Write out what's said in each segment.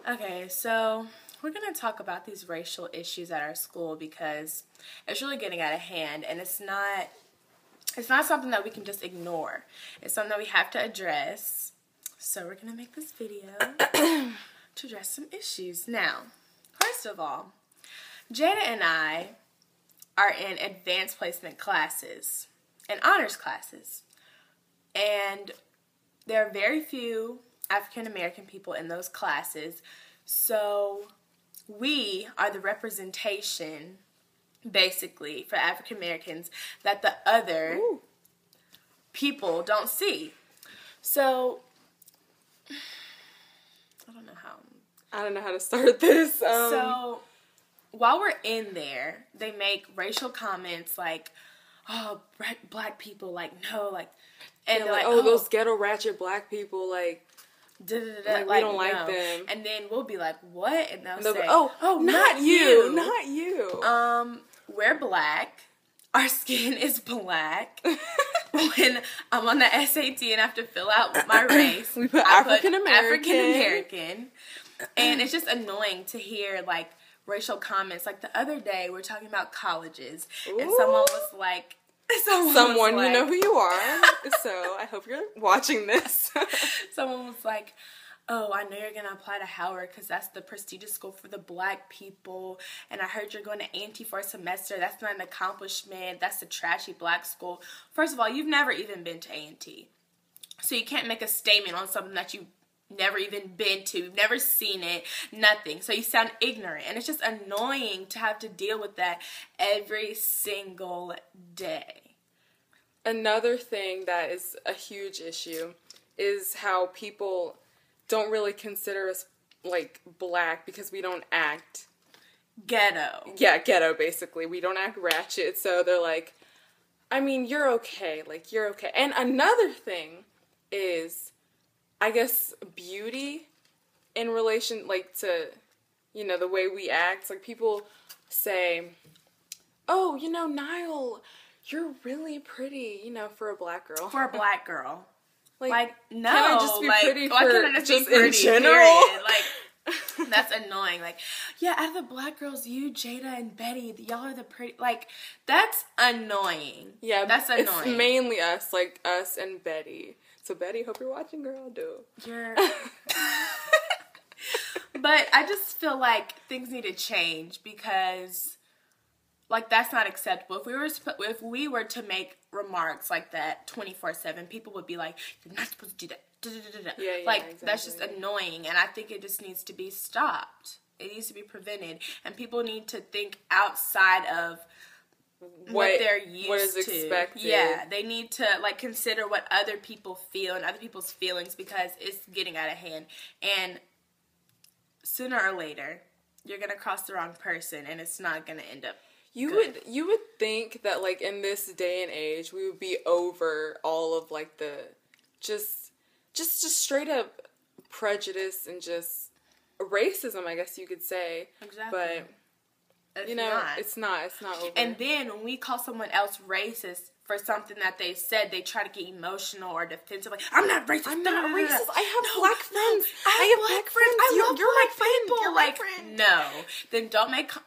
Okay, so we're going to talk about these racial issues at our school because it's really getting out of hand, and it's not something that we can just ignore. It's something that we have to address. So we're going to make this video to address some issues. Now, first of all, Jada and I are in advanced placement classes and honors classes. And there are very few African American people in those classes. So we are the representation, basically, for African Americans that the other people don't see. So I don't know how to start this. So while we're in there, they make racial comments like, "Oh, black people, like, no, like," and yeah, they're like, "Oh, those ghetto ratchet black people, like, like we don't like them." And then we'll be like, "What?" And they'll say, be, "Oh, not you, not you." We're black. Our skin is black. When I'm on the SAT and I have to fill out my race, we put African American. And it's just annoying to hear, like, racial comments. Like, the other day, we were talking about colleges, and someone was like... Someone, you know who you are, so I hope you're watching this. Someone was like, "Oh, I know you're going to apply to Howard because that's the prestigious school for the black people, and I heard you're going to A&T for a semester. That's not an accomplishment. That's a trashy black school." First of all, you've never even been to A&T, so you can't make a statement on something that you've never even been to. You've never seen it, nothing. So you sound ignorant, and it's just annoying to have to deal with that every single day. Another thing that is a huge issue is how people don't really consider us, like, black because we don't act ghetto. Yeah, ghetto, basically. We don't act ratchet, so they're like, I mean, you're okay. Like, you're okay. And another thing is, I guess, beauty in relation, like, to, you know, the way we act. Like, people say, "Oh, you know, Nile, you're really pretty, you know, for a black girl." For a black girl. Like, no. Can I just be pretty why for can't I just be in pretty, general? Period? Like, that's annoying. Like, yeah, out of the black girls, you, Jada, and Betty, y'all are the pretty. Like, that's annoying. Yeah, that's annoying. It's mainly us, like, us and Betty. So, Betty, hope you're watching, girl. You're... But I just feel like things need to change because, like, that's not acceptable. If we were to make remarks like that 24/7, people would be like, "You're not supposed to do that." Yeah, like, exactly. That's just annoying, and I think it just needs to be stopped. It needs to be prevented, and people need to think outside of what they're used what is to. expected. Yeah, they need to, like, consider what other people feel and other people's feelings because it's getting out of hand. And sooner or later, you're gonna cross the wrong person, and it's not gonna end up good. You would think that, like, in this day and age, we would be over all of, like, the just straight up prejudice and just racism, I guess you could say. Exactly. But it's not over. And then when we call someone else racist for something that they said, they try to get emotional or defensive. Like, "I'm not racist. I'm not racist. I have black friends. I have black friends. I love you're black my friend. people." You're like, my friend. No. Then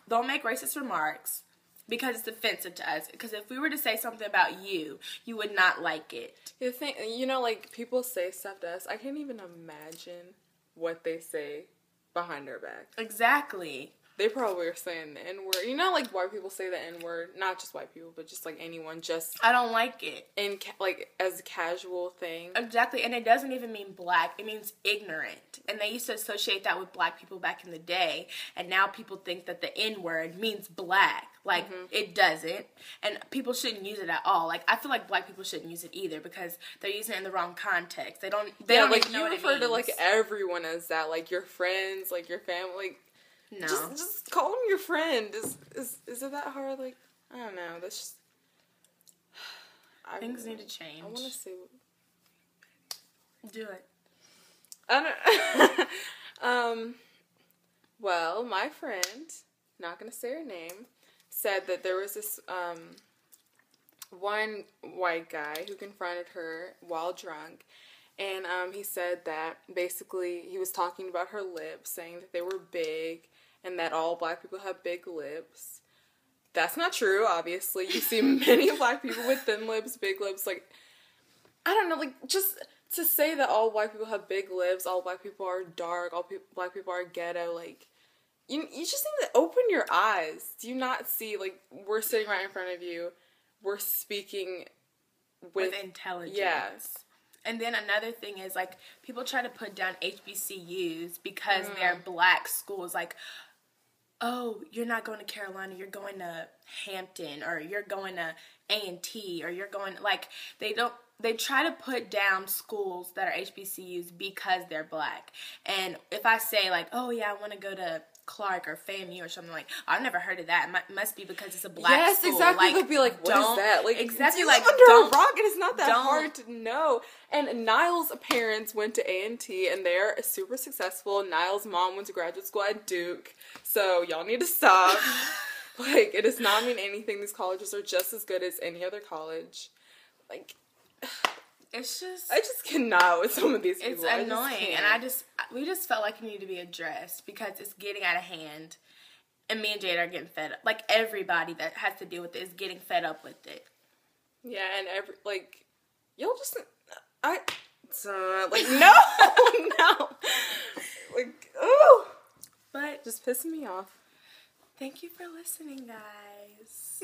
don't make racist remarks because it's offensive to us. Because if we were to say something about you, you would not like it. The thing, you know, like, people say stuff to us. I can't even imagine what they say behind our back. Exactly. They probably are saying the N-word. You know, like, white people say the N-word. Not just white people, but just, like, anyone. Just, I don't like it. Like, as a casual thing. Exactly. And it doesn't even mean black. It means ignorant. And they used to associate that with black people back in the day. And now people think that the N-word means black. Like, it doesn't. And people shouldn't use it at all. Like, I feel like black people shouldn't use it either because they're using it in the wrong context. They don't like, even know you what refer it means. to, like, everyone as that. Like, your friends, like, your family, like, no. Just call him your friend. Is it that hard? Like, I don't know. That's just... Things need to change. I want to say... Do it. I don't... well, my friend, not going to say her name, said that there was this, one white guy who confronted her while drunk, And he said that basically he was talking about her lips, saying that they were big and that all black people have big lips. That's not true, obviously. You see many black people with thin lips, big lips. Like, I don't know, like, just to say that all black people have big lips, all black people are dark, black people are ghetto, like, you just need to open your eyes. Do you not see, like, we're sitting right in front of you, we're speaking with intelligence. Yeah. And then another thing is, like, people try to put down HBCUs because they're black schools, like, oh, you're not going to Carolina, you're going to Hampton, or you're going to A&T, or you're going, like, they try to put down schools that are HBCUs because they're black. And if I say, like, oh, yeah, I want to go to Clark or FAMU or something, like, I've never heard of that. It must be because it's a black school. Yes, exactly. Like, they'll be like, what is that? Like, exactly, like, under a rock, and it's not that hard to know. And Niall's parents went to A&T, and they're super successful. Niall's mom went to graduate school at Duke, so y'all need to stop. Like, it does not mean anything. These colleges are just as good as any other college. Like, it's just, I just cannot with some of these people. It's annoying, and we just felt like it needed to be addressed because it's getting out of hand, and me and Jayda are getting fed up. Like, everybody that has to deal with it is getting fed up with it. Yeah, and y'all just, no, no, like, ooh, but just pissing me off. Thank you for listening, guys.